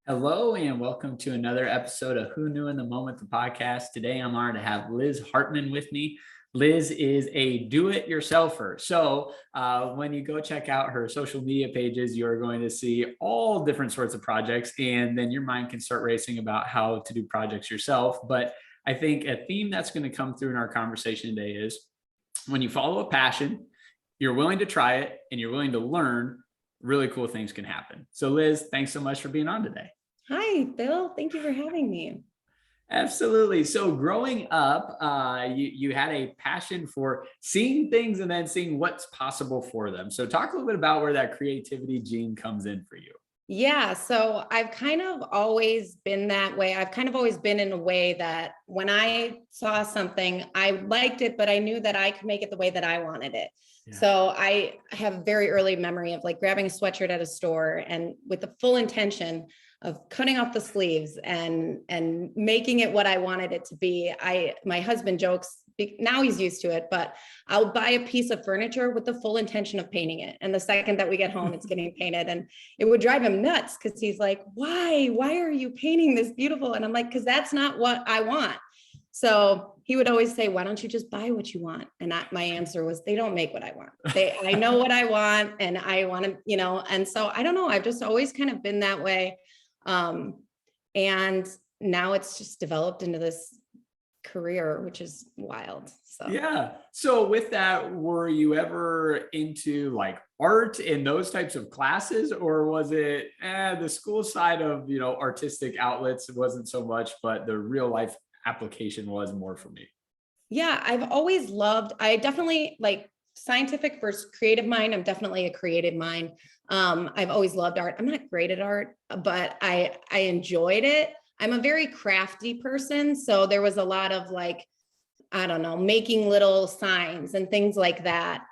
Hello and welcome to another episode of Who Knew in the Moment, the podcast. Today I'm honored to have Liz Hartmann with me. Liz is a do-it-yourselfer. So when you go check out her social media pages, you're going to see all different sorts of projects, and then your mind can start racing about how to do projects yourself. But I think a theme that's going to come through in our conversation today is when you follow a passion, you're willing to try it, and you're willing to learn, really cool things can happen. So Liz, thanks so much for being on today. Hi, Bill. Thank you for having me. Absolutely. So growing up, you had a passion for seeing things and then seeing what's possible for them. So talk a little bit about where that creativity gene comes in for you. Yeah, so I've kind of always been that way. I've kind of always been in a way that when I saw something, I liked it, but I knew that I could make it the way that I wanted it. Yeah. So I have very early memory of like grabbing a sweatshirt at a store and with the full intention of cutting off the sleeves and making it what I wanted it to be. My husband jokes, now he's used to it, but I'll buy a piece of furniture with the full intention of painting it. And the second that we get home, it's getting painted. And it would drive him nuts because he's like, why are you painting this beautiful? And I'm like, because that's not what I want. So he would always say, why don't you just buy what you want? And my answer was, they don't make what I want. I know what I want and I want to, and so I don't know. I've just always kind of been that way. And now it's just developed into this career, which is wild. So yeah. So with that, were you ever into like art and those types of classes, or was it the school side of artistic outlets wasn't so much, but the real life application was more for me? Yeah, I've always loved, I definitely like scientific versus creative mind. I'm definitely a creative mind. I've always loved art. I'm not great at art, but I enjoyed it. I'm a very crafty person. So there was a lot of like, I don't know, making little signs and things like that.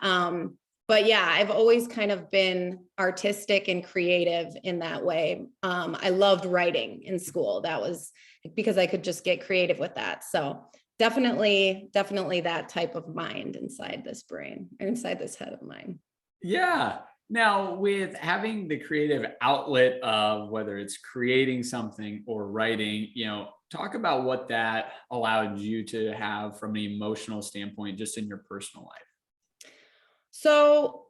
But yeah, I've always kind of been artistic and creative in that way. I loved writing in school. That was because I could just get creative with that. So definitely that type of mind inside this brain or inside this head of mine. Yeah. Now, with having the creative outlet of whether it's creating something or writing, talk about what that allowed you to have from an emotional standpoint, just in your personal life. So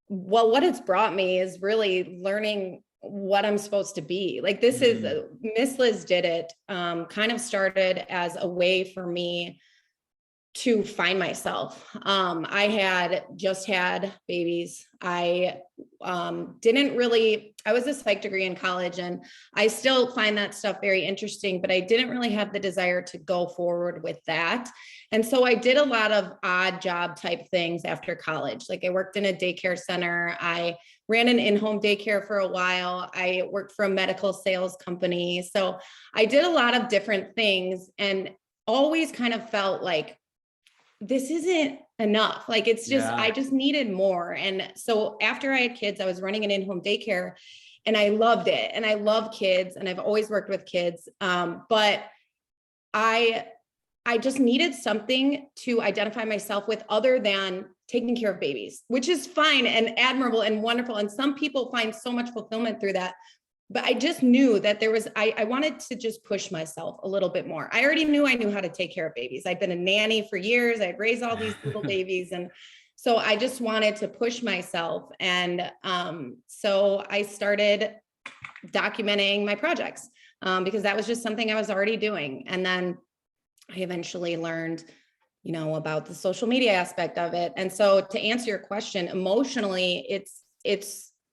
well, what it's brought me is really learning what I'm supposed to be. Like this is Miss Liz did it, kind of started as a way for me to find myself. I had just had babies. I was a psych degree in college and I still find that stuff very interesting, but I didn't really have the desire to go forward with that. And so I did a lot of odd job type things after college. Like I worked in a daycare center. I ran an in-home daycare for a while. I worked for a medical sales company. So I did a lot of different things and always kind of felt like, this isn't enough. Like, it's just, I just needed more. And so after I had kids, I was running an in-home daycare and I loved it. And I love kids and I've always worked with kids. But I just needed something to identify myself with other than taking care of babies, which is fine and admirable and wonderful. And some people find so much fulfillment through that. But I just knew that I wanted to just push myself a little bit more. I already knew I knew how to take care of babies. I'd been a nanny for years. I'd raised all these little babies. And so I just wanted to push myself. And so I started documenting my projects because that was just something I was already doing. And then I eventually learned, about the social media aspect of it. And so to answer your question, emotionally,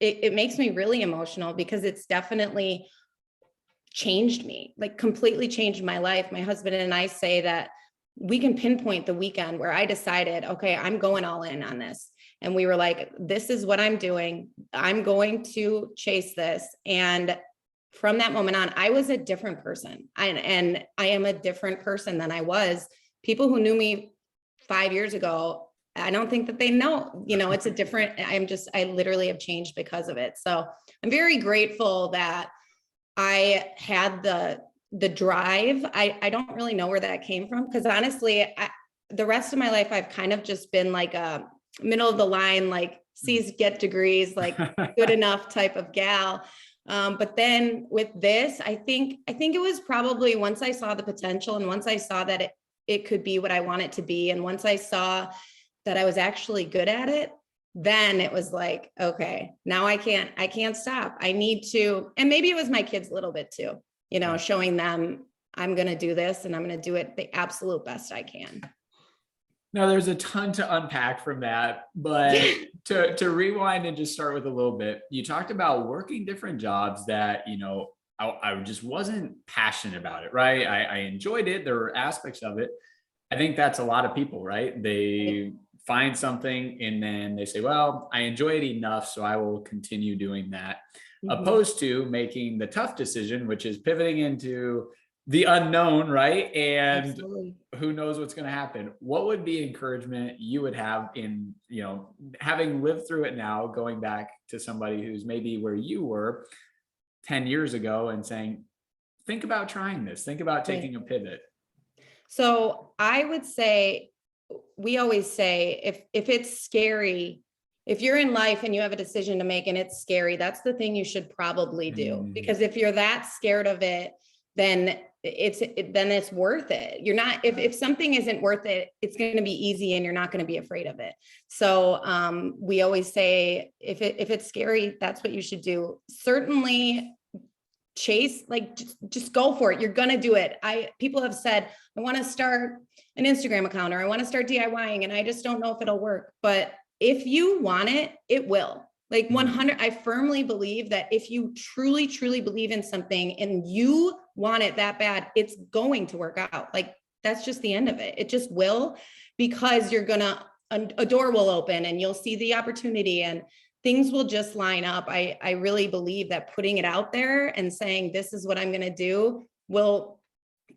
it makes me really emotional because it's definitely changed me, like completely changed my life. My husband and I say that we can pinpoint the weekend where I decided, okay, I'm going all in on this. And we were like, this is what I'm doing. I'm going to chase this. And from that moment on, I was a different person. And I am a different person than I was. People who knew me 5 years ago, I don't think that they know, it's a different, I literally have changed because of it. So I'm very grateful that I had the drive. I don't really know where that came from because honestly, the rest of my life, I've kind of just been like a middle of the line, like C's get degrees, like good enough type of gal. But then with this, I think it was probably once I saw the potential and once I saw that it could be what I want it to be. And once I saw that I was actually good at it, then it was like, okay, now I can't stop. I need to, and maybe it was my kids a little bit too, showing them I'm going to do this and I'm going to do it the absolute best I can. Now, there's a ton to unpack from that, but to rewind and just start with a little bit, you talked about working different jobs that, I just wasn't passionate about it, right? I enjoyed it. There were aspects of it. I think that's a lot of people, right? They find something and then they say, well, I enjoy it enough, so I will continue doing that, opposed to making the tough decision, which is pivoting into the unknown, right? And Absolutely. Who knows what's going to happen. What would be encouragement you would have in, having lived through it now, going back to somebody who's maybe where you were 10 years ago and saying, think about trying this, think about taking a pivot? So I would say, we always say, if it's scary, if you're in life and you have a decision to make and it's scary, that's the thing you should probably do. Because if you're that scared of it, then it's worth it. You're not, if something isn't worth it, it's going to be easy and you're not going to be afraid of it. So we always say, if it's scary, that's what you should do. Certainly chase, like just go for it. You're going to do it. People have said, I want to start an Instagram account, or I want to start DIYing and I just don't know if it'll work. But if you want it, it will. Like 100, I firmly believe that if you truly, truly believe in something and you want it that bad, it's going to work out. Like that's just the end of it. It just will, because a door will open and you'll see the opportunity and things will just line up. I really believe that putting it out there and saying, this is what I'm going to do, will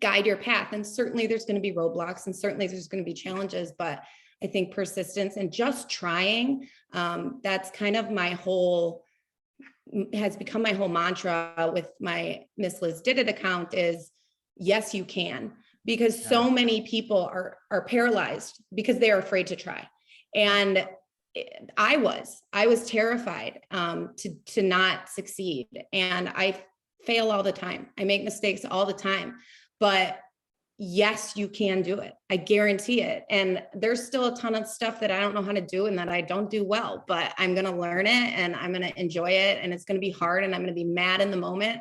guide your path. And certainly there's going to be roadblocks and certainly there's going to be challenges, but I think persistence and just trying, that's kind of has become my whole mantra with my Miss Liz Did It account is, yes, you can, because so many people are paralyzed because they are afraid to try. And I was terrified to not succeed. And I fail all the time. I make mistakes all the time, but yes, you can do it. I guarantee it. And there's still a ton of stuff that I don't know how to do and that I don't do well, but I'm going to learn it and I'm going to enjoy it. And it's going to be hard and I'm going to be mad in the moment.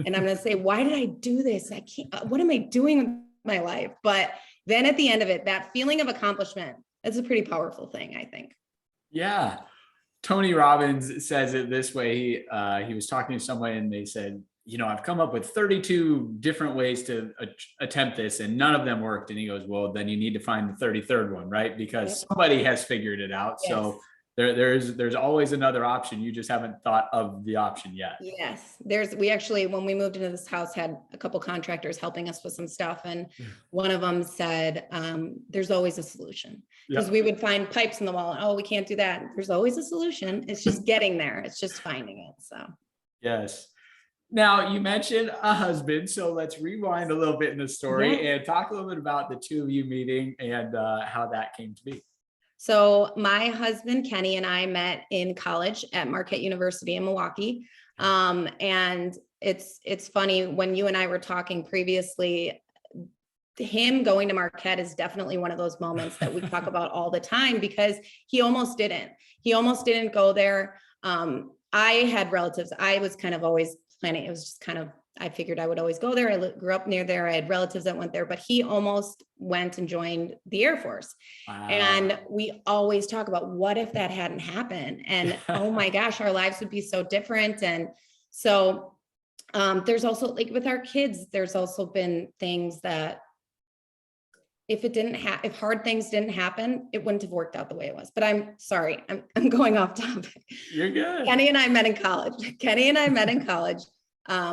And I'm going to say, why did I do this? I can't, what am I doing with my life? But then at the end of it, that feeling of accomplishment, that's a pretty powerful thing, I think. Yeah. Tony Robbins says it this way. He was talking to someone and they said, I've come up with 32 different ways to attempt this and none of them worked. And he goes, well, then you need to find the 33rd one, right? Because somebody has figured it out. Yes. So there's always another option. You just haven't thought of the option yet. Yes. We actually, when we moved into this house, had a couple contractors helping us with some stuff. And one of them said, there's always a solution, because we would find pipes in the wall and, oh, we can't do that. There's always a solution. It's just getting there. It's just finding it. So. Yes. Now, you mentioned a husband, so let's rewind a little bit in the story and talk a little bit about the two of you meeting and how that came to be. So my husband, Kenny, and I met in college at Marquette University in Milwaukee. And it's funny, when you and I were talking previously, him going to Marquette is definitely one of those moments that we talk about all the time, because he almost didn't go there. I had relatives. I was kind of always planning. It was just kind of, I figured I would always go there. I grew up near there. I had relatives that went there, but he almost went and joined the Air Force. Wow. And we always talk about, what if that hadn't happened? And oh my gosh, our lives would be so different. And so there's also, like with our kids, there's also been things that if hard things didn't happen, it wouldn't have worked out the way it was. But I'm sorry, I'm going off topic. You're good. Kenny and I met in college.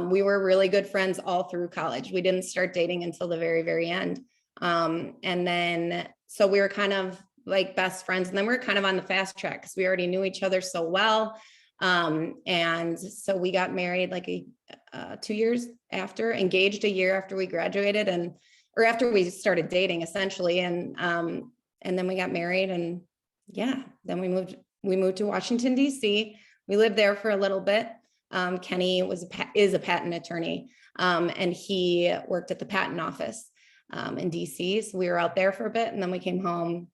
We were really good friends all through college. We didn't start dating until the very, very end. And then, so we were kind of like best friends, and then we were kind of on the fast track because we already knew each other so well. And so we got married like 2 years after, engaged a year after we graduated, or after we started dating essentially. And then we got married, and then we moved to Washington, DC. We lived there for a little bit. Kenny is a patent attorney, and he worked at the patent office in DC. So we were out there for a bit, and then we came home.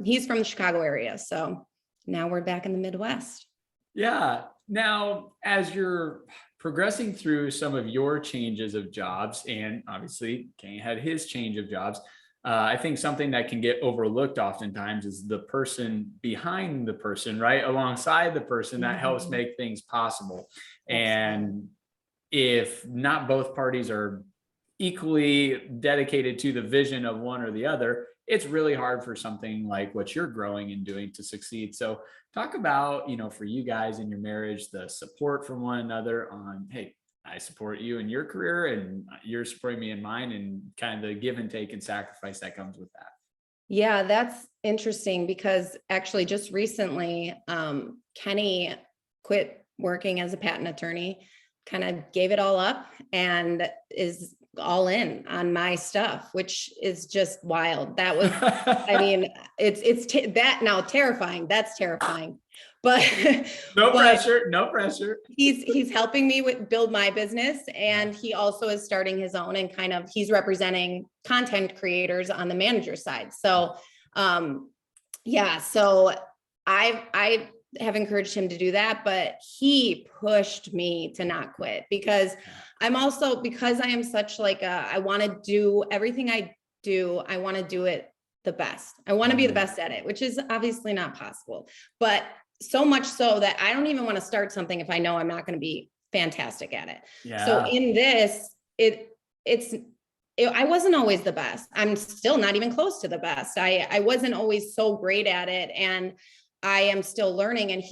He's from the Chicago area, so now we're back in the Midwest. Yeah. Now, as you're progressing through some of your changes of jobs, and obviously Kenny had his change of jobs, I think something that can get overlooked oftentimes is the person behind the person, right? Alongside the person that helps make things possible. And if not both parties are equally dedicated to the vision of one or the other, it's really hard for something like what you're growing and doing to succeed. So talk about, for you guys in your marriage, the support from one another on, hey, I support you in your career and you're supporting me in mine, and kind of the give and take and sacrifice that comes with that. Yeah, that's interesting because actually just recently, Kenny quit working as a patent attorney, kind of gave it all up and is all in on my stuff, which is just wild. That was, I mean, that now terrifying. That's terrifying, but no pressure. He's helping me build my business, and he also is starting his own, and he's representing content creators on the manager side. So, so I have encouraged him to do that, but he pushed me to not quit because I am such I want to do everything I do. I want to do it the best. I want to be the best at it, which is obviously not possible, but so much so that I don't even want to start something if I know I'm not going to be fantastic at it. Yeah. So in this, I wasn't always the best. I'm still not even close to the best. I wasn't always so great at it, and I am still learning. And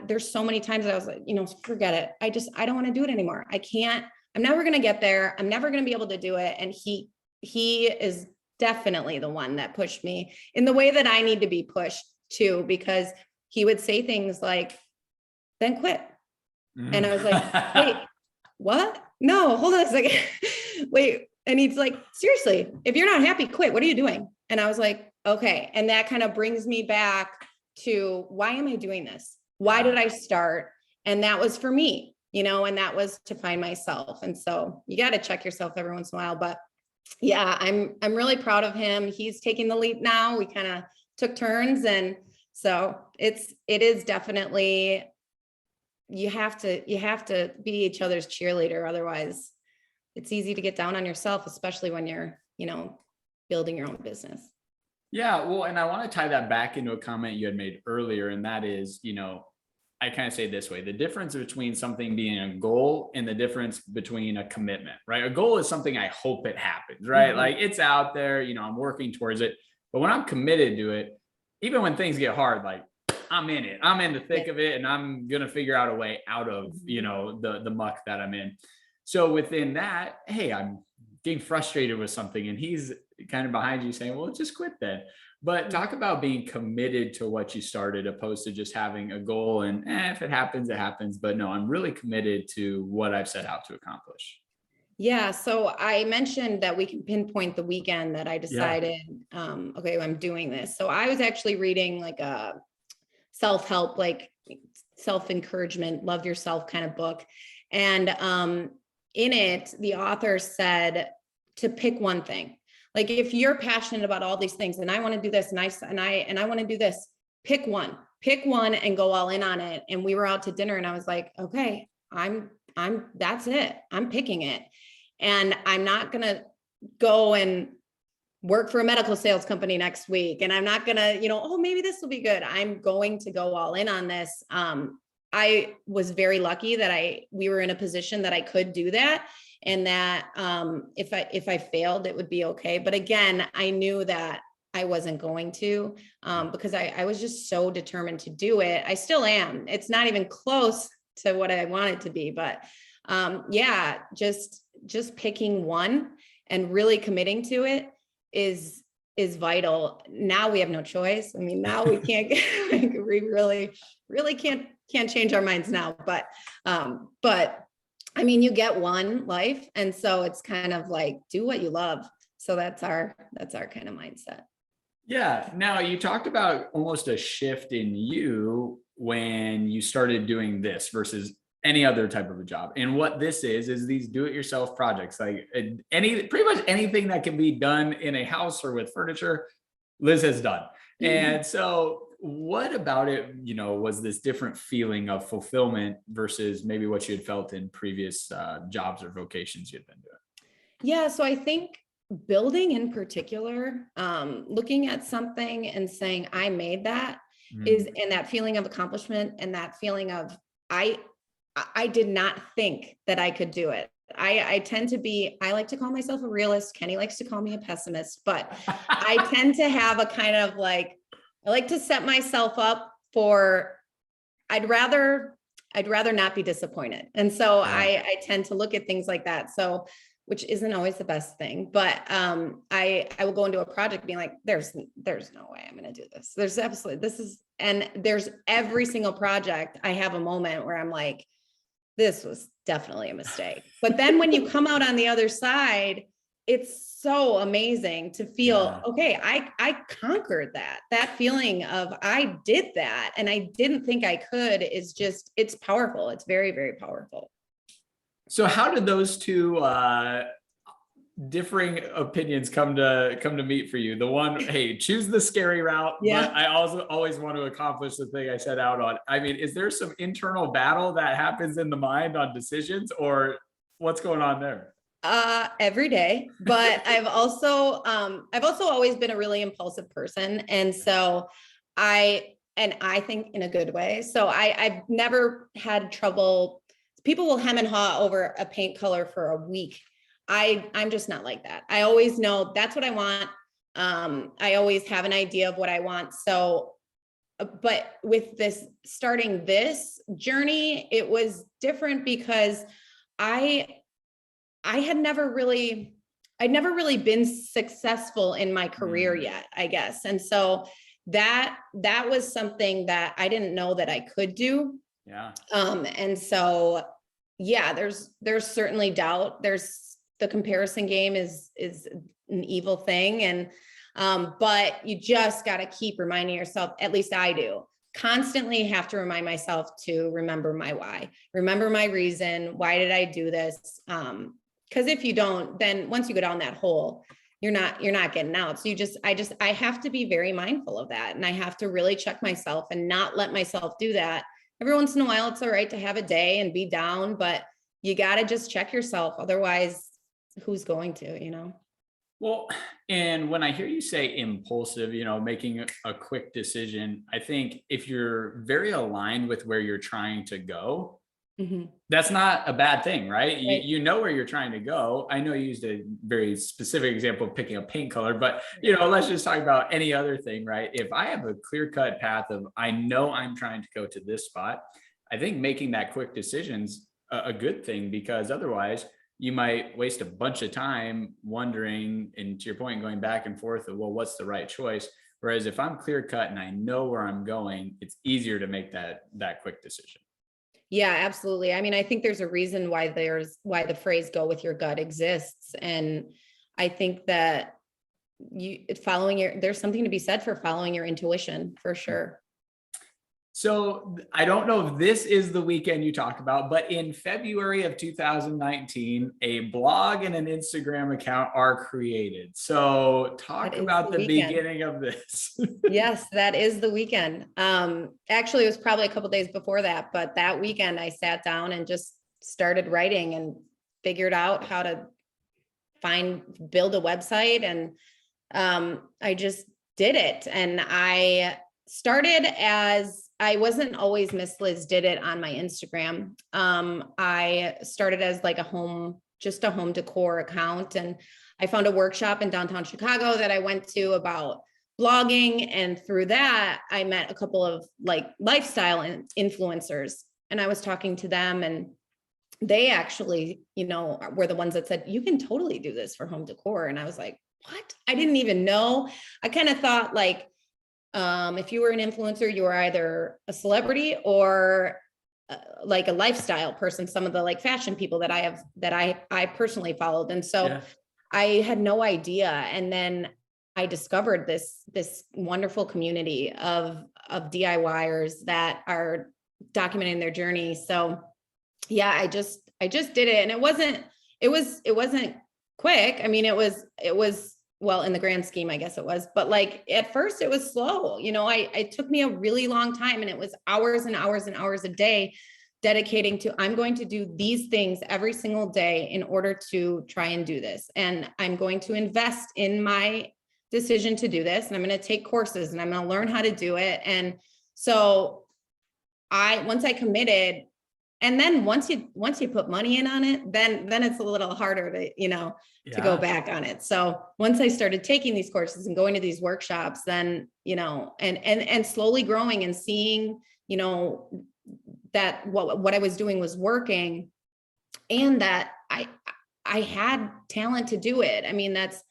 there's so many times that I was like, forget it. I don't want to do it anymore. I'm never going to get there. I'm never going to be able to do it. And he is definitely the one that pushed me in the way that I need to be pushed too, because he would say things like, then quit. And I was like, wait, what? No, hold on a second. Wait. And he's like, seriously, if you're not happy, quit. What are you doing? And I was like, okay. And that kind of brings me back to, why am I doing this? Why did I start? And that was for me, and that was to find myself. And so you got to check yourself every once in a while, but yeah, I'm really proud of him. He's taking the lead now. We kind of took turns. And so it is definitely, you have to be each other's cheerleader. Otherwise it's easy to get down on yourself, especially when you're, building your own business. Yeah. Well, and I want to tie that back into a comment you had made earlier. And that is, I kind of say it this way: the difference between something being a goal and the difference between a commitment, right? A goal is something I hope it happens, right? Like it's out there, I'm working towards it. But when I'm committed to it, even when things get hard, like I'm in it, I'm in the thick of it, and I'm going to figure out a way out of, the muck that I'm in. So within that, hey, I'm getting frustrated with something, and he's kind of behind you saying, well, just quit then. But talk about being committed to what you started, opposed to just having a goal and if it happens, it happens. But no, I'm really committed to what I've set out to accomplish. Yeah. So I mentioned that we can pinpoint the weekend that I decided, okay, I'm doing this. So I was actually reading like a self-help, like self-encouragement, love yourself kind of book. And in it, the author said to pick one thing. Like if you're passionate about all these things, and I want to do this, and I want to do this, pick one and go all in on it. And we were out to dinner, and I was like, okay, that's it. I'm picking it. And I'm not going to go and work for a medical sales company next week. And I'm not going to, oh, maybe this will be good. I'm going to go all in on this. I was very lucky that we were in a position that I could do that. And that if I failed, it would be okay. But again, I knew that I wasn't going to, because I was just so determined to do it. I still am. It's not even close to what I want it to be, but just picking one and really committing to it is vital. Now we have no choice. I mean, now we can't, we really can't change our minds now, but I mean, you get one life. And so it's kind of like, do what you love. So that's our kind of mindset. Yeah. Now you talked about almost a shift in you when you started doing this versus any other type of a job. And what this is these do-it-yourself projects, like pretty much anything that can be done in a house or with furniture, Liz has done. And so what about it, was this different feeling of fulfillment versus maybe what you had felt in previous jobs or vocations you'd been doing? Yeah, so I think building in particular, looking at something and saying, I made that and that feeling of accomplishment and that feeling of, I did not think that I could do it. I tend to be, I like to call myself a realist. Kenny likes to call me a pessimist, but I tend to have a kind of like, I like to set myself up for, I'd rather not be disappointed. And so I tend to look at things like that. So, which isn't always the best thing, but I will go into a project being like, there's no way I'm going to do this. And there's every single project I have a moment where I'm like, this was definitely a mistake. But then when you come out on the other side, it's so amazing to feel, okay, I conquered that feeling of I did that and I didn't think I could is just, it's powerful. It's very, very powerful. So how did those two differing opinions come to meet for you? The one, hey, choose the scary route, but I also always want to accomplish the thing I set out on. I mean, is there some internal battle that happens in the mind on decisions, or what's going on there? Every day, but I've also always been a really impulsive person. And so I think in a good way. So I've never had trouble. People will hem and haw over a paint color for a week. I'm just not like that. I always know that's what I want. I always have an idea of what I want. So, but with starting this journey, it was different because I'd never really been successful in my career yet, I guess. And so that was something that I didn't know that I could do. Yeah. And so, yeah, there's certainly doubt. The comparison game is an evil thing. And, but you just got to keep reminding yourself, at least I do, constantly have to remind myself to remember my why, remember my reason. Why did I do this? Because if you don't, then once you go down that hole, you're not getting out. So I have to be very mindful of that. And I have to really check myself and not let myself do that. Every once in a while, it's all right to have a day and be down, but you got to just check yourself. Otherwise, who's going to, Well, and when I hear you say impulsive, making a quick decision, I think if you're very aligned with where you're trying to go, that's not a bad thing, right? Right. You know where you're trying to go. I know you used a very specific example of picking a paint color, but let's just talk about any other thing, right? If I have a clear-cut path of, I know I'm trying to go to this spot, I think making that quick decision's a good thing, because otherwise you might waste a bunch of time wondering, and to your point, going back and forth of, well, what's the right choice? Whereas if I'm clear cut and I know where I'm going, it's easier to make that quick decision. Yeah, absolutely. I mean, I think there's a reason why the phrase "go with your gut" exists. And I think that there's something to be said for following your intuition, for sure. So I don't know if this is the weekend you talked about, but in February of 2019, a blog and an Instagram account are created. So talk about the beginning of this. Yes, that is the weekend. Actually, it was probably a couple days before that, but that weekend I sat down and just started writing and figured out how to build a website. And I just did it. And I started I wasn't always Miss Liz Did It on my Instagram. I started as like a home decor account. And I found a workshop in downtown Chicago that I went to about blogging. And through that, I met a couple of like lifestyle influencers, and I was talking to them, and they actually, were the ones that said, you can totally do this for home decor. And I was like, what? I didn't even know. I kind of thought like, if you were an influencer, you were either a celebrity or like a lifestyle person, some of the like fashion people that I personally followed. And so I had no idea. And then I discovered this wonderful community of DIYers that are documenting their journey. So yeah, I just did it, and it wasn't quick. I mean, it was, well, in the grand scheme, I guess it was, but like at first it was slow. It took me a really long time, and it was hours and hours and hours a day dedicating to, I'm going to do these things every single day in order to try and do this. And I'm going to invest in my decision to do this. And I'm going to take courses and I'm going to learn how to do it. And so once I committed, and then once you put money in on it, then it's a little harder to go back on it. So once I started taking these courses and going to these workshops, then, and slowly growing and seeing, that what I was doing was working, and that I had talent to do it. I mean, that's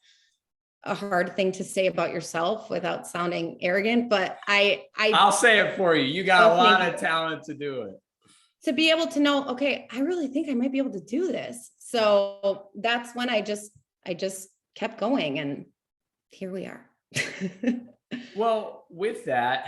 a hard thing to say about yourself without sounding arrogant, but I'll say it for you. You got a lot of talent to do it. To be able to know, okay, I really think I might be able to do this. So that's when I just kept going, and here we are. Well, with that,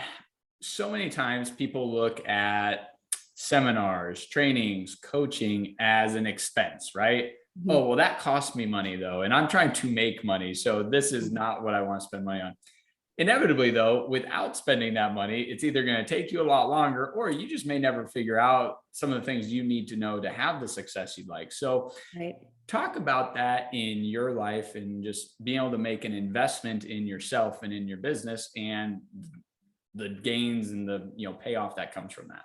so many times people look at seminars, trainings, coaching as an expense, right? Mm-hmm. Oh, well, that costs me money though, and I'm trying to make money, so this is not what I want to spend money on. Inevitably, though, without spending that money, it's either going to take you a lot longer, or you just may never figure out some of the things you need to know to have the success you'd like. So talk about that in your life, and just being able to make an investment in yourself and in your business, and the gains and the payoff that comes from that.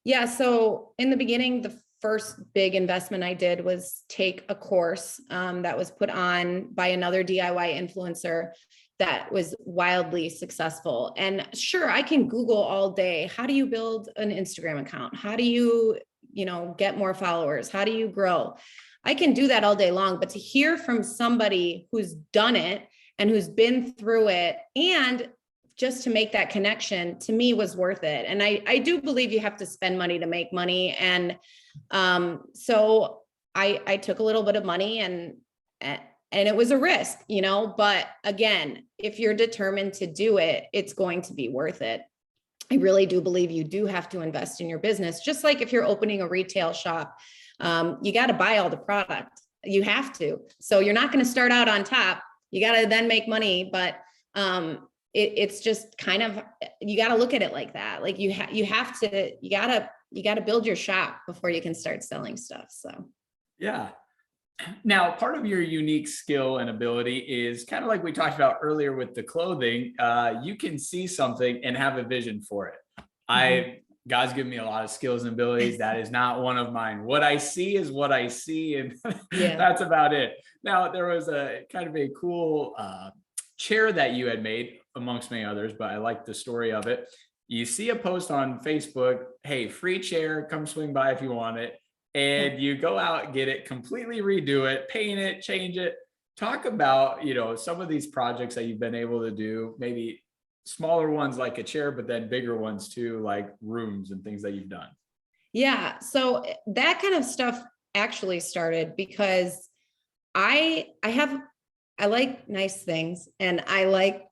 Yeah. So in the beginning, the first big investment I did was take a course that was put on by another DIY influencer that was wildly successful. And sure, I can Google all day, how do you build an Instagram account? How do you, get more followers? How do you grow? I can do that all day long, but to hear from somebody who's done it and who's been through it, and just to make that connection, to me, was worth it. And I do believe you have to spend money to make money. And so I took a little bit of money, and it was a risk, but again, if you're determined to do it, it's going to be worth it. I really do believe you do have to invest in your business. Just like if you're opening a retail shop, you got to buy all the product. You have to. So you're not going to start out on top. You got to then make money, but it's just kind of, you got to look at it like that. Like you got to build your shop before you can start selling stuff. So, yeah. Now, part of your unique skill and ability is kind of like we talked about earlier with the clothing. You can see something and have a vision for it. God's given me a lot of skills and abilities. That is not one of mine. What I see is what I see, and that's about it. Now, there was a kind of a cool chair that you had made, amongst many others, but I like the story of it. You see a post on Facebook, hey, free chair, come swing by if you want it. And you go out, get it, completely redo it, paint it, change it. Talk about, some of these projects that you've been able to do, maybe smaller ones like a chair, but then bigger ones too, like rooms and things that you've done. Yeah. So that kind of stuff actually started because I like nice things, and I like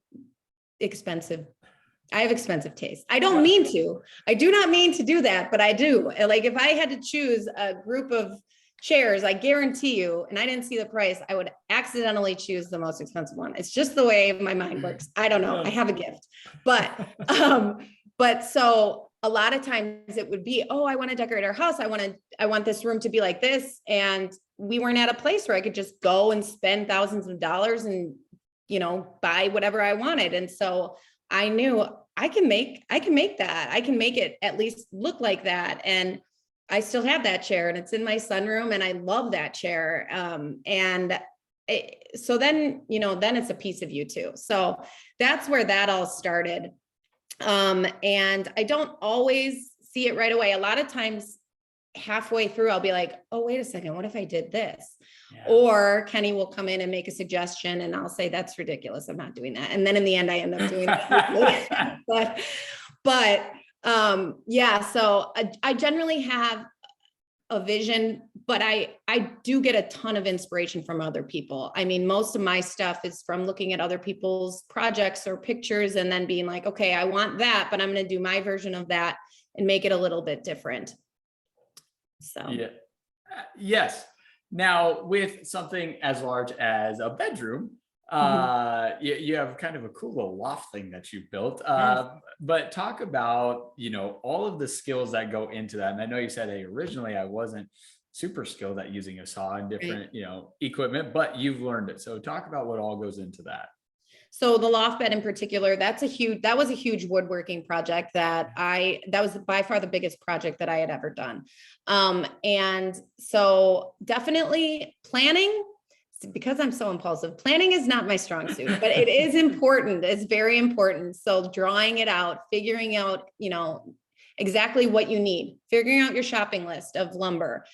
I have expensive taste. I don't mean to. I do not mean to do that, but I do. Like if I had to choose a group of chairs, I guarantee you, and I didn't see the price, I would accidentally choose the most expensive one. It's just the way my mind works. I don't know. I have a gift. But so a lot of times it would be, oh, I want to decorate our house. I want this room to be like this. And we weren't at a place where I could just go and spend thousands of dollars and, buy whatever I wanted. And so I knew I can make that. I can make it at least look like that. And I still have that chair, and it's in my sunroom, and I love that chair. So then it's a piece of you too. So that's where that all started. And I don't always see it right away. A lot of times halfway through, I'll be like, oh, wait a second, what if I did this? Yeah. Or Kenny will come in and make a suggestion, and I'll say, that's ridiculous, I'm not doing that. And then in the end, I end up doing that. Yeah, so I generally have a vision, but I do get a ton of inspiration from other people. I mean, most of my stuff is from looking at other people's projects or pictures and then being like, okay, I want that, but I'm going to do my version of that and make it a little bit different. So. Yeah. Yes. Now, with something as large as a bedroom, Mhm. you have kind of a cool little loft thing that you built. Yes. But talk about, all of the skills that go into that. And I know you said, hey, originally I wasn't super skilled at using a saw and Right. different, equipment, but you've learned it. So talk about what all goes into that. So the loft bed in particular, that was a huge woodworking project that was by far the biggest project that I had ever done. And so definitely planning, because I'm so impulsive, planning is not my strong suit, but it is important. It's very important. So drawing it out, figuring out, exactly what you need, figuring out your shopping list of lumber,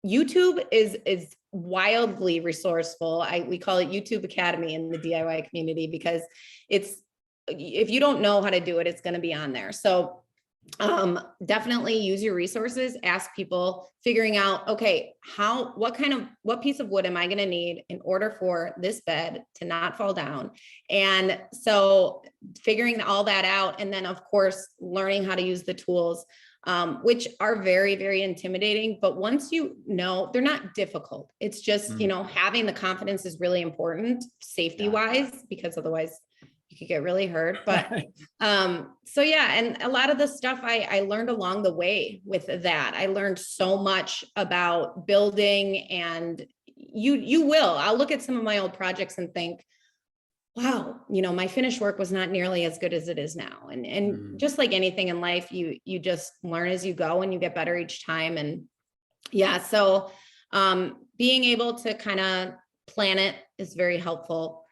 YouTube is wildly resourceful. We call it YouTube Academy in the DIY community because if you don't know how to do it, it's going to be on there. So definitely use your resources, ask people, figuring out, okay, what piece of wood am I going to need in order for this bed to not fall down? And so figuring all that out. And then of course, learning how to use the tools, which are very, very intimidating. But once you know, they're not difficult. It's just, having the confidence is really important safety wise, because otherwise you could get really hurt. But so yeah, and a lot of the stuff I learned along the way with that. I learned so much about building, and I'll look at some of my old projects and think, wow, my finished work was not nearly as good as it is now. And just like anything in life, you just learn as you go and you get better each time. And yeah, so being able to kind of plan it is very helpful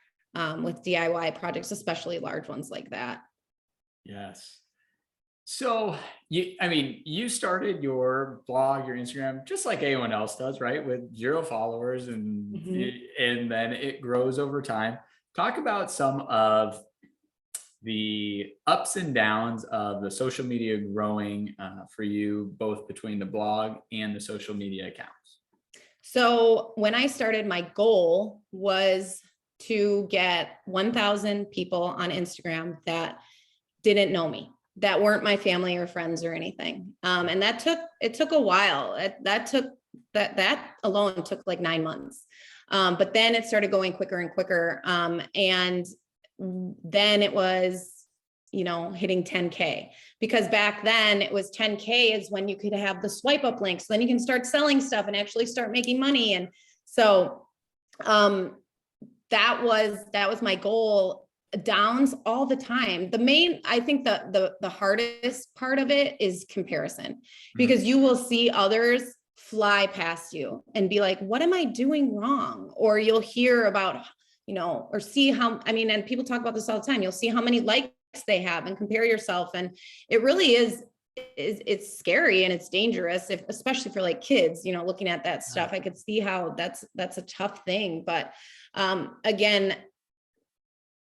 with DIY projects, especially large ones like that. Yes. So you started your blog, your Instagram, just like anyone else does, right? With 0 followers, and then it grows over time. Talk about some of the ups and downs of the social media growing for you, both between the blog and the social media accounts. So when I started, my goal was to get 1,000 people on Instagram that didn't know me, that weren't my family or friends or anything. And it took a while. That alone took like 9 months. But then it started going quicker and quicker. And then it was, hitting 10K, because back then it was 10K is when you could have the swipe up links. Then you can start selling stuff and actually start making money. And so, that was my goal. Downs all the time. I think the hardest part of it is comparison, because you will see others fly past you and be like, what am I doing wrong? Or you'll hear about, or see and people talk about this all the time. You'll see how many likes they have and compare yourself. And it really it's scary and it's dangerous, especially for like kids, looking at that stuff. I could see how that's a tough thing. But again,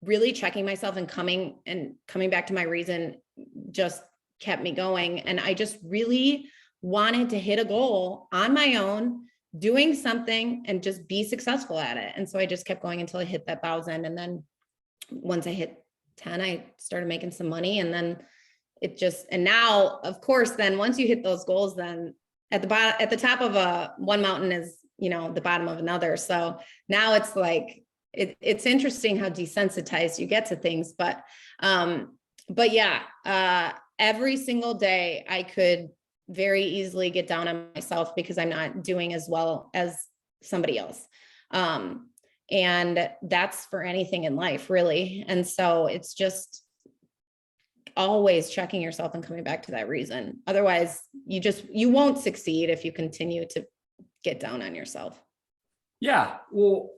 really checking myself and coming back to my reason just kept me going. And I just really wanted to hit a goal on my own, doing something, and just be successful at it. And so I just kept going until I hit that 1,000. And then once I hit 10, I started making some money. And then and now, of course, then once you hit those goals, then at the top of one mountain is, the bottom of another. So now it's like, it's interesting how desensitized you get to things, but yeah, every single day I could very easily get down on myself because I'm not doing as well as somebody else. And that's for anything in life, really. And so it's just always checking yourself and coming back to that reason. Otherwise, you won't succeed if you continue to get down on yourself. Yeah. Well,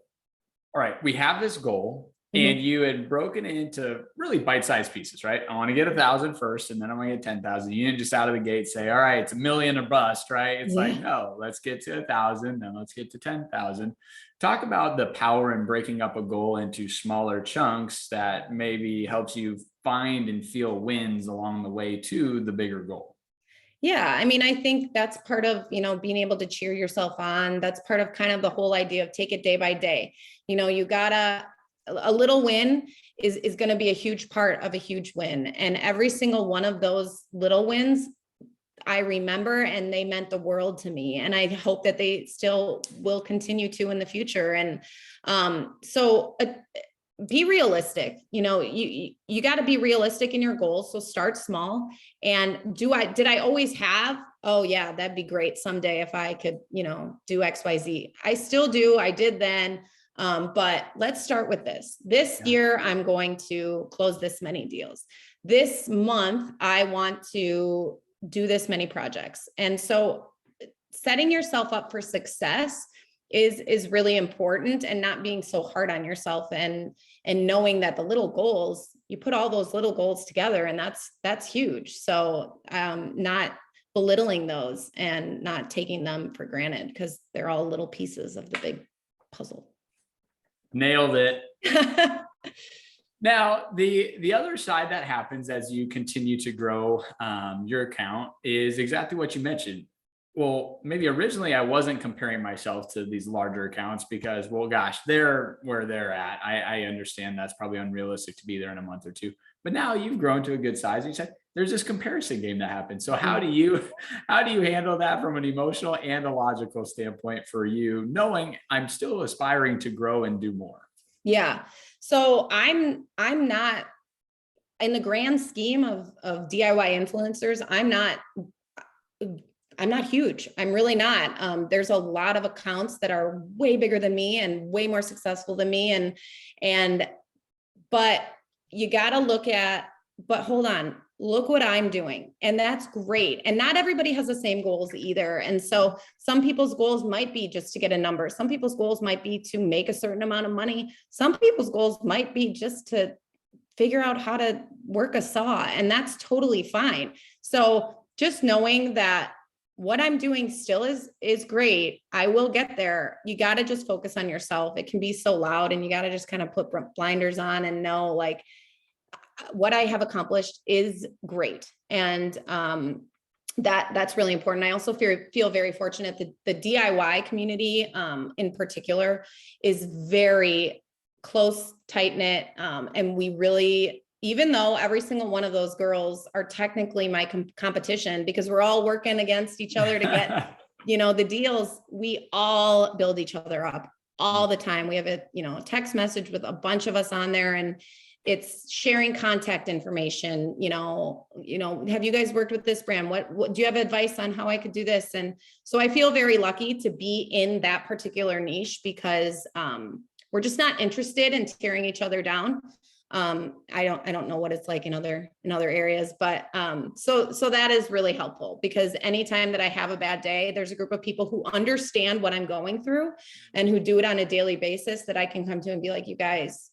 all right. We have this goal, and you had broken it into really bite-sized pieces, right? I want to get 1,000 first, and then I'm going to get 10,000. You didn't just out of the gate say, all right, it's 1,000,000 or bust, right? It's like, no, let's get to 1,000, then let's get to 10,000. Talk about the power in breaking up a goal into smaller chunks that maybe helps you find and feel wins along the way to the bigger goal. Yeah. I think that's part of, being able to cheer yourself on. That's part of kind of the whole idea of take it day by day. A little win is going to be a huge part of a huge win. And every single one of those little wins I remember, and they meant the world to me. And I hope that they still will continue to in the future. And be realistic. You got to be realistic in your goals. So start small. And did I always have, oh yeah, that'd be great someday if I could, do XYZ. I still do. I did then. But let's start with this year. I'm going to close this many deals. This month, I want to do this many projects. And so setting yourself up for success is really important, and not being so hard on yourself, and knowing that the little goals, you put all those little goals together, and that's huge. So not belittling those and not taking them for granted, because they're all little pieces of the big puzzle. Nailed it. Now, the other side that happens as you continue to grow your account is exactly what you mentioned. Well, maybe originally I wasn't comparing myself to these larger accounts because, well, gosh, they're where they're at. I understand that's probably unrealistic to be there in a month or two. But now you've grown to a good size. And you said there's this comparison game that happens. So how do you handle that from an emotional and a logical standpoint for you, knowing I'm still aspiring to grow and do more? Yeah. So I'm not, in the grand scheme of DIY influencers, I'm not huge. I'm really not. There's a lot of accounts that are way bigger than me and way more successful than me. But you got to but hold on, look what I'm doing. And that's great. And not everybody has the same goals either. And so some people's goals might be just to get a number. Some people's goals might be to make a certain amount of money. Some people's goals might be just to figure out how to work a saw, and that's totally fine. So just knowing that what I'm doing still is great. I will get there. You got to just focus on yourself. It can be so loud, and you got to just kind of put blinders on and know, like, what I have accomplished is great. And that's really important. I also feel very fortunate that the DIY community in particular is very close, tight knit. And we really, even though every single one of those girls are technically my competition, because we're all working against each other to get, the deals, we all build each other up all the time. We have a text message with a bunch of us on there, and it's sharing contact information. Have you guys worked with this brand? What do you have advice on how I could do this? And so I feel very lucky to be in that particular niche, because we're just not interested in tearing each other down. I don't know what it's like in other areas, but so that is really helpful, because anytime that I have a bad day, there's a group of people who understand what I'm going through and who do it on a daily basis that I can come to and be like, you guys,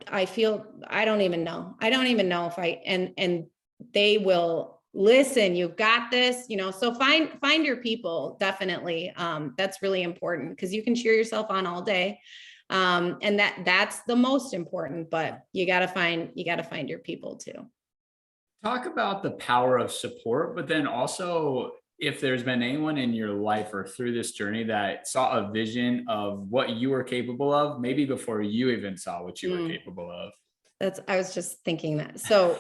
I don't even know if and they will listen. You've got this, so find your people. Definitely. That's really important, because you can cheer yourself on all day. And that's the most important, but you got to find your people too. Talk about the power of support, but then also, if there's been anyone in your life or through this journey that saw a vision of what you were capable of, maybe before you even saw what you were capable of. I was just thinking that. So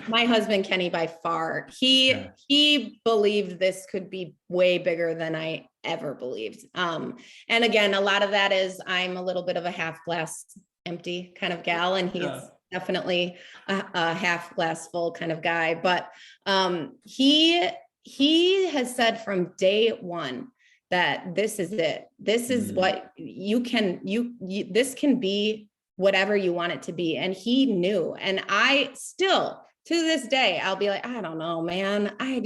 my husband, Kenny, by far, he believed this could be way bigger than I ever believed. And again, a lot of that is I'm a little bit of a half glass empty kind of gal, and he's definitely a half glass full kind of guy. But he has said from day one that this is it. This is what this can be whatever you want it to be. And he knew. And I still, to this day, I'll be like, I don't know, man. I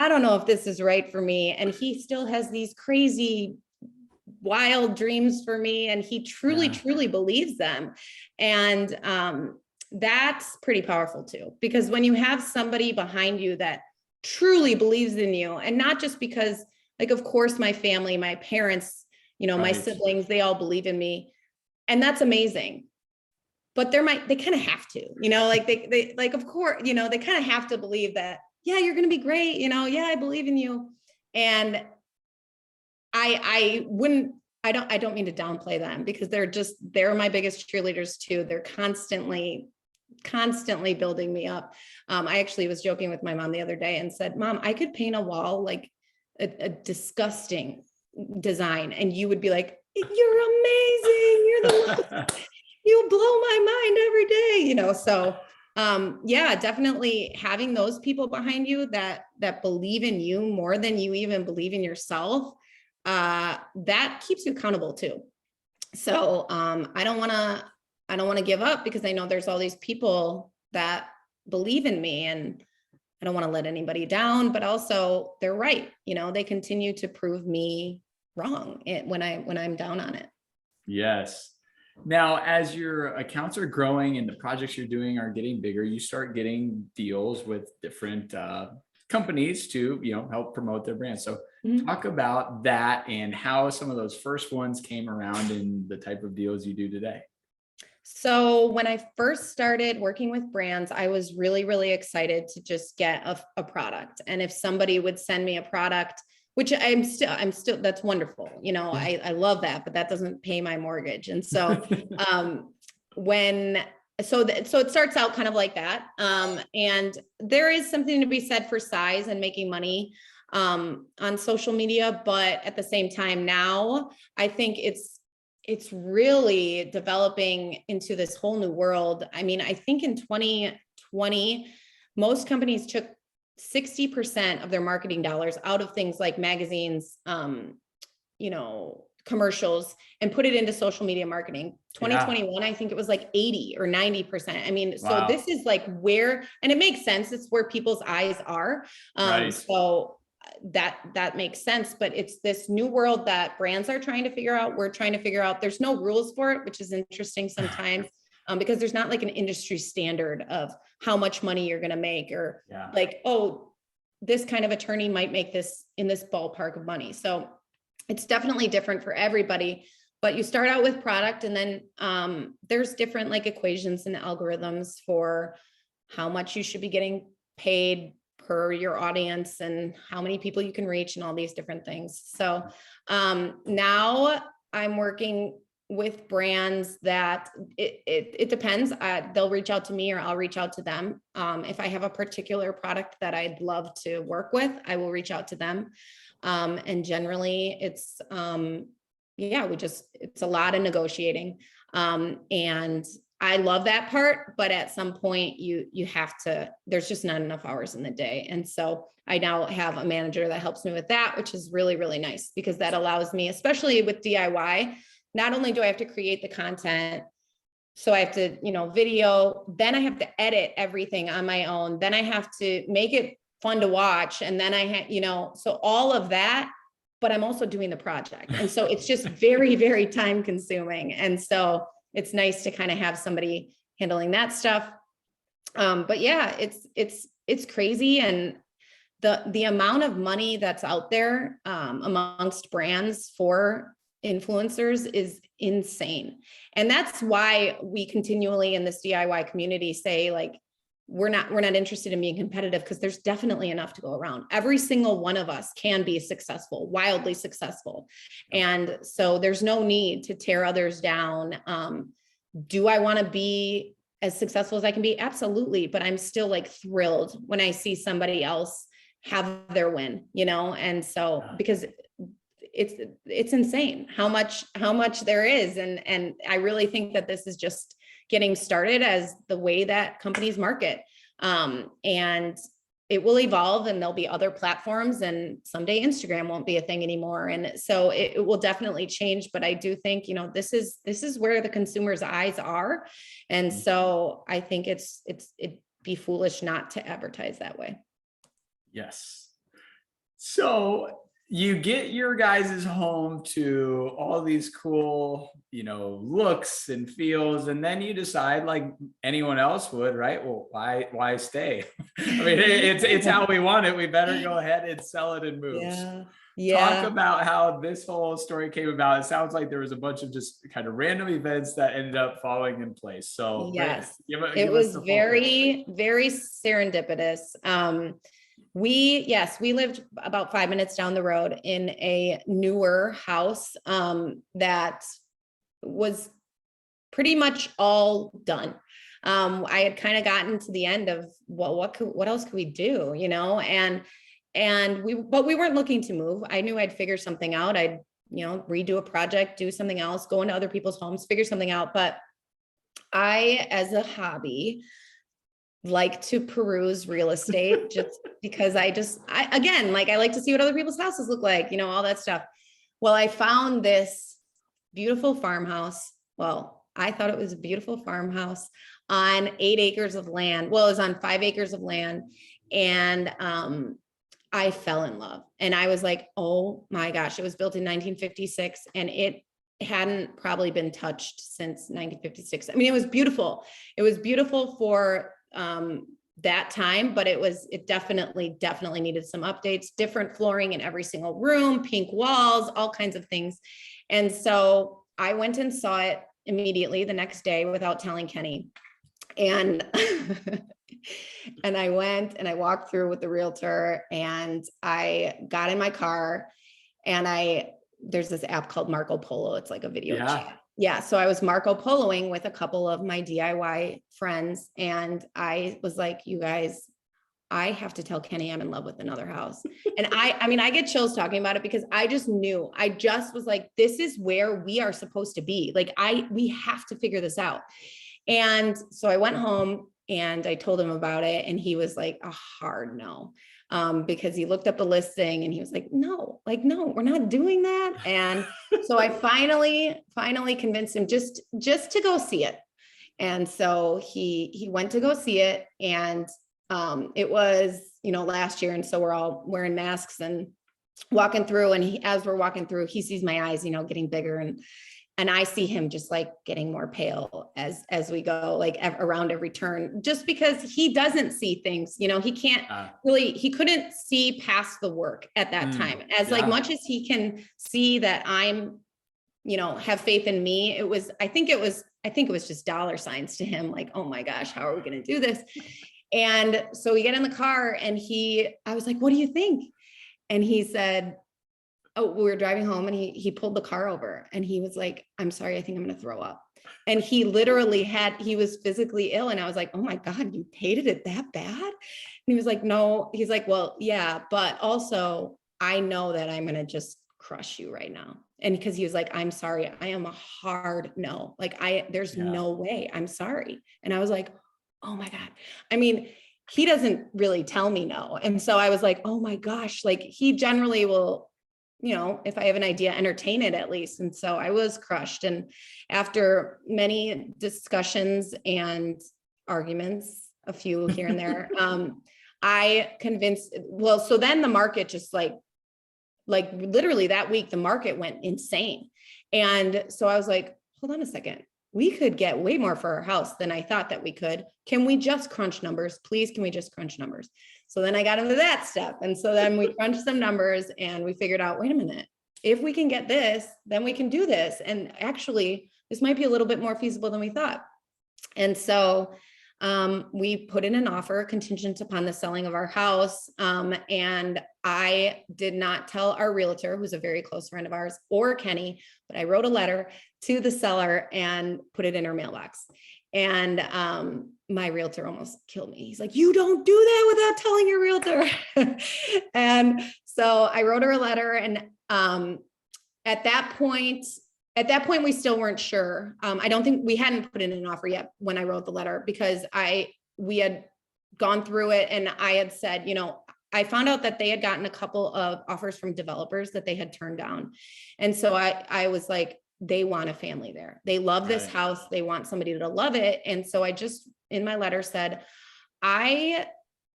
don't know if this is right for me. And he still has these crazy, wild dreams for me. And he truly believes them. And that's pretty powerful too, because when you have somebody behind you that truly believes in you, and not just because, like, of course, my family, my parents, my siblings, they all believe in me. And that's amazing. But they kind of have to, like they like, of course, they kind of have to believe that, yeah, you're going to be great. Yeah, I believe in you. And I don't mean to downplay them, because they're my biggest cheerleaders too. They're constantly constantly building me up. I actually was joking with my mom the other day and said, Mom, I could paint a wall like a disgusting design, and you would be like, you're amazing. You're the most, you blow my mind every day, you know? So yeah, definitely having those people behind you that believe in you more than you even believe in yourself, that keeps you accountable too. So I don't want to give up, because I know there's all these people that believe in me, and I don't want to let anybody down, but also they're right. You know, they continue to prove me wrong when I'm down on it. Yes. Now, as your accounts are growing and the projects you're doing are getting bigger, you start getting deals with different companies to, help promote their brand. So talk about that and how some of those first ones came around and the type of deals you do today. So when I first started working with brands, I was really, really excited to just get a product. And if somebody would send me a product, which I'm still, that's wonderful. You know, I love that, but that doesn't pay my mortgage. And so, so it starts out kind of like that. And there is something to be said for size and making money, on social media. But at the same time, now I think it's really developing into this whole new world. I mean, I think in 2020, most companies took 60% of their marketing dollars out of things like magazines, commercials, and put it into social media marketing. 2021, I think it was like 80 or 90%. I mean, so this is like where, and it makes sense. It's where people's eyes are. So that makes sense, but it's this new world that brands are trying to figure out. We're trying to figure out. There's no rules for it, which is interesting sometimes. Because there's not like an industry standard of how much money you're going to make, or like, oh, this kind of attorney might make this in this ballpark of money. So it's definitely different for everybody, but you start out with product, and then there's different like equations and algorithms for how much you should be getting paid per your audience and how many people you can reach and all these different things. So now I'm working with brands that it depends. They'll reach out to me or I'll reach out to them. If I have a particular product that I'd love to work with, I will reach out to them. And generally it's, it's a lot of negotiating. And I love that part, but at some point you have to, there's just not enough hours in the day. And so I now have a manager that helps me with that, which is really, really nice, because that allows me, especially with DIY, not only do I have to create the content, so I have to, video, then I have to edit everything on my own. Then I have to make it fun to watch. And then I have, so all of that, but I'm also doing the project. And so it's just very, very time consuming. And so it's nice to kind of have somebody handling that stuff. But yeah, it's crazy. And the amount of money that's out there amongst brands for influencers is insane. And that's why we continually in this DIY community say, like, we're not interested in being competitive, because there's definitely enough to go around. Every single one of us can be successful, wildly successful. And so there's no need to tear others down. Do I want to be as successful as I can be? Absolutely. But I'm still like thrilled when I see somebody else have their win, and so, because it's insane how much there is. And I really think that this is just getting started as the way that companies market. And it will evolve, and there'll be other platforms, and someday Instagram won't be a thing anymore. And so it will definitely change. But I do think, this is where the consumer's eyes are. And so I think it'd be foolish not to advertise that way. Yes. So you get your guys' home to all these cool, looks and feels, and then you decide, like anyone else would, right? Well, why stay? I mean, it's how we want it. We better go ahead and sell it and move. Yeah. Talk about how this whole story came about. It sounds like there was a bunch of just kind of random events that ended up falling in place. So yes, give it us was the full very, very serendipitous. We lived about 5 minutes down the road in a newer house that was pretty much all done. I had kind of gotten to the end of, well, what else could we do, but we weren't looking to move. I knew I'd figure something out. I'd, redo a project, do something else, go into other people's homes, figure something out. But I, as a hobby, like to peruse real estate just because I again, like I like to see what other people's houses look like, all that stuff. Well, I found this beautiful farmhouse. Well, I thought it was a beautiful farmhouse on 8 acres of land. Well, it was on 5 acres of land. And I fell in love. And I was like, oh my gosh, it was built in 1956 and it hadn't probably been touched since 1956. I mean, it was beautiful. It was beautiful for that time, but it definitely needed some updates, different flooring in every single room, pink walls, all kinds of things. And so I went and saw it immediately the next day without telling Kenny. And and I went and I walked through with the realtor and I got in my car and there's this app called Marco Polo. It's like a video chat. Yeah. So I was Marco Poloing with a couple of my DIY friends. And I was like, you guys, I have to tell Kenny I'm in love with another house. And I mean, I get chills talking about it because I just knew, I just was like, this is where we are supposed to be. Like we have to figure this out. And so I went home and I told him about it. And he was like a hard no. Because he looked up the listing and he was like, no, we're not doing that. And so I finally convinced him just to go see it. And so he went to go see it. And it was, last year. And so we're all wearing masks and walking through. And as we're walking through, he sees my eyes, getting bigger. And I see him just like getting more pale as we go, like around every turn, just because he doesn't see things, he can't he couldn't see past the work at that time. As like much as he can see that I'm, have faith in me. I think it was just dollar signs to him. Like, oh my gosh, how are we going to do this? And so we get in the car and I was like, what do you think? And he said, oh, we were driving home and he pulled the car over and he was like, I'm sorry, I think I'm going to throw up. And he literally he was physically ill. And I was like, oh my God, you hated it that bad? And he was like, no, he's like, well, yeah, but also I know that I'm going to just crush you right now. And because he was like, I'm sorry, I am a hard no. Like there's no way, I'm sorry. And I was like, oh my God. I mean, he doesn't really tell me no. And so I was like, oh my gosh, like he generally will, if I have an idea, entertain it at least. And so I was crushed. And after many discussions and arguments, a few here and there, I convinced, so then the market just like literally that week, the market went insane. And so I was like, hold on a second. We could get way more for our house than I thought that we could. Can we just crunch numbers? Please, can we just crunch numbers? So then I got into that step. And so then we crunched some numbers and we figured out, wait a minute, if we can get this, then we can do this. And actually, this might be a little bit more feasible than we thought. And so we put in an offer contingent upon the selling of our house. And I did not tell our realtor, who's a very close friend of ours, or Kenny, but I wrote a letter to the seller and put it in her mailbox. And my realtor almost killed me. He's like, you don't do that without telling your realtor. And so I wrote her a letter. And at that point, we still weren't sure. I don't think we hadn't put in an offer yet when I wrote the letter because we had gone through it and I had said, I found out that they had gotten a couple of offers from developers that they had turned down. And so I was like, they want a family there. They love this house. They want somebody to love it. And so I just, in my letter said, I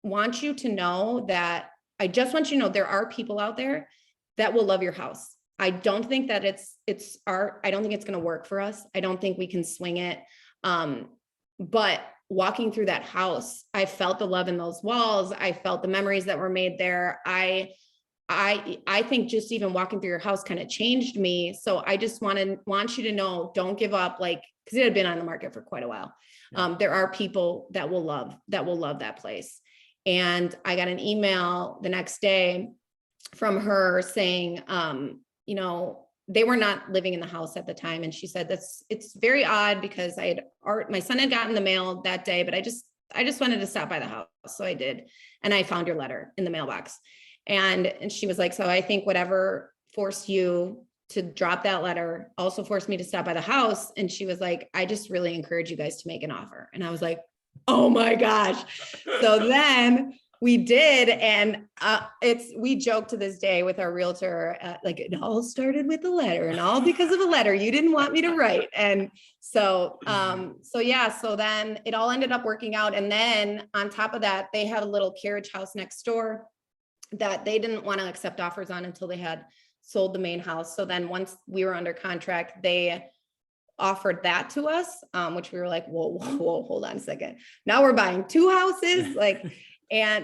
want you to know that I just want you to know there are people out there that will love your house. I don't think that I don't think it's going to work for us. I don't think we can swing it. But walking through that house, I felt the love in those walls. I felt the memories that were made there. I think just even walking through your house kind of changed me. So I just want you to know, don't give up, because it had been on the market for quite a while. Yeah. There are people that will love that place. And I got an email the next day from her saying, they were not living in the house at the time. And she said, it's very odd because my son had gotten the mail that day, but I just wanted to stop by the house. So I did. And I found your letter in the mailbox. And she was like, so I think whatever forced you to drop that letter also forced me to stop by the house. And she was like, I just really encourage you guys to make an offer. And I was like, oh my gosh. So then we did. And we joke to this day with our realtor, like it all started with a letter and all because of a letter you didn't want me to write. And so then it all ended up working out. And then on top of that, they had a little carriage house next door that they didn't want to accept offers on until they had sold the main house. So then once we were under contract, they offered that to us, which we were like, whoa, hold on a second. Now we're buying 2 houses.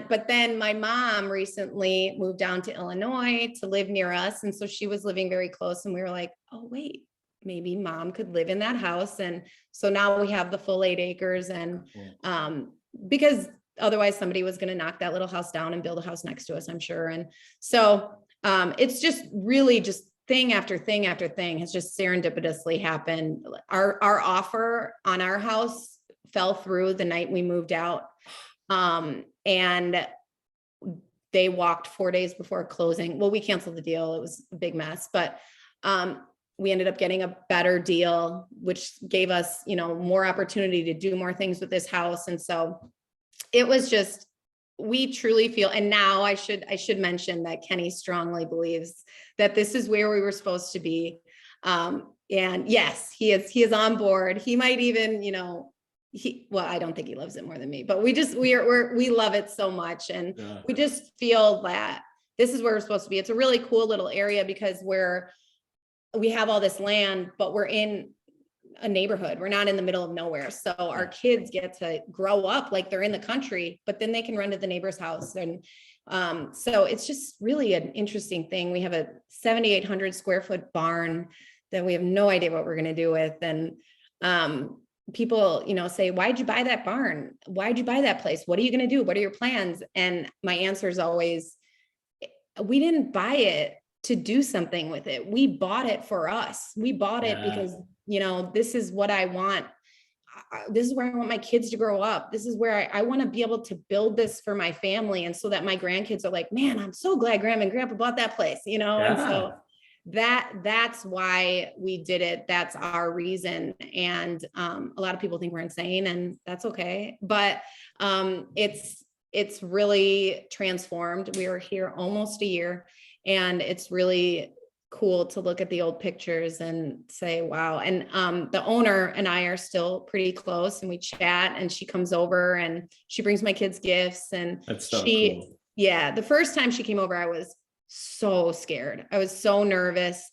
But then my mom recently moved down to Illinois to live near us. And so she was living very close. And we were like, oh, wait, maybe mom could live in that house. And so now we have the full 8 acres. And because otherwise somebody was going to knock that little house down and build a house next to us, I'm sure. And so it's just really just thing after thing after thing has just serendipitously happened. Our offer on our house fell through the night we moved out. And they walked 4 days before closing. Well, we canceled the deal. It was a big mess, but we ended up getting a better deal, which gave us, more opportunity to do more things with this house. And so it was just, we truly feel, and now I should mention that Kenny strongly believes that this is where we were supposed to be. And yes, he is on board. He might even, I don't think he loves it more than me, but we love it so much. And we just feel that this is where we're supposed to be. It's a really cool little area because we have all this land, but we're in a neighborhood. We're not in the middle of nowhere. So our kids get to grow up like they're in the country, but then they can run to the neighbor's house. And so it's just really an interesting thing. We have a 7,800 square foot barn that we have no idea what we're going to do with. And people, say, why'd you buy that barn? Why'd you buy that place? What are you going to do? What are your plans? And my answer is always, we didn't buy it to do something with it. We bought it for us. We bought it because, this is what I want. This is where I want my kids to grow up. This is where I want to be able to build this for my family. And so that my grandkids are like, man, I'm so glad Grandma and Grandpa bought that place, And so that's why we did it. That's our reason. And a lot of people think we're insane, and that's okay. But it's really transformed. We were here almost a year, and it's really cool to look at the old pictures and say, wow. And the owner and I are still pretty close, and we chat, and she comes over and she brings my kids gifts. And that's so cool. Yeah, the first time she came over, I was so scared. I was so nervous.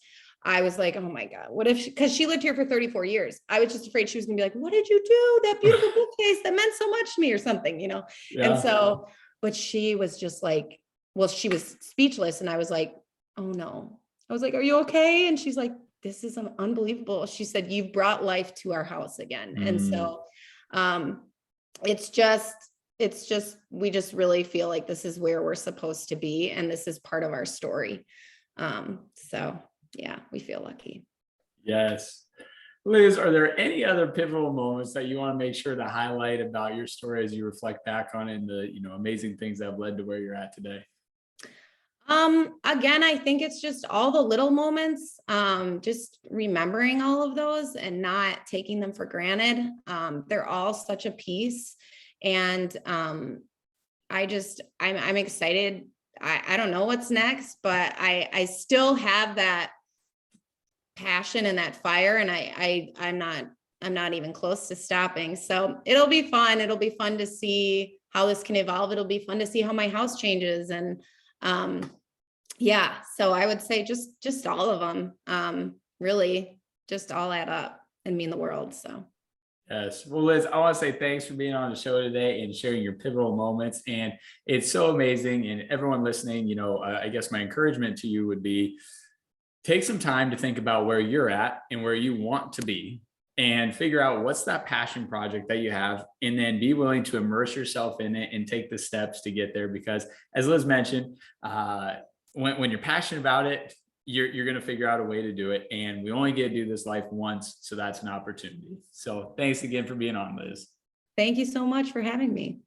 I was like, oh my God, what if, because she lived here for 34 years. I was just afraid she was gonna be like, what did you do? That beautiful bookcase that meant so much to me or something, Yeah. And so, but she was just like, well, she was speechless. And I was like, oh no. I was like, are you okay? And she's like, this is unbelievable. She said, you've brought life to our house again. And so it's just, we just really feel like this is where we're supposed to be. And this is part of our story. So yeah, we feel lucky. Yes. Liz, are there any other pivotal moments that you want to make sure to highlight about your story as you reflect back on it and the, amazing things that have led to where you're at today? Again, I think it's just all the little moments, just remembering all of those and not taking them for granted. They're all such a piece. And I'm excited. I don't know what's next, but I still have that passion and that fire, and I'm not even close to stopping. So it'll be fun. It'll be fun to see how this can evolve. It'll be fun to see how my house changes. And so I would say just all of them, really just all add up and mean the world. So. Yes. Well, Liz, I want to say thanks for being on the show today and sharing your pivotal moments. And it's so amazing. And everyone listening, I guess my encouragement to you would be, take some time to think about where you're at and where you want to be, and figure out what's that passion project that you have, and then be willing to immerse yourself in it and take the steps to get there. Because as Liz mentioned, when you're passionate about it, you're going to figure out a way to do it. And we only get to do this life once. So that's an opportunity. So thanks again for being on, Liz. Thank you so much for having me.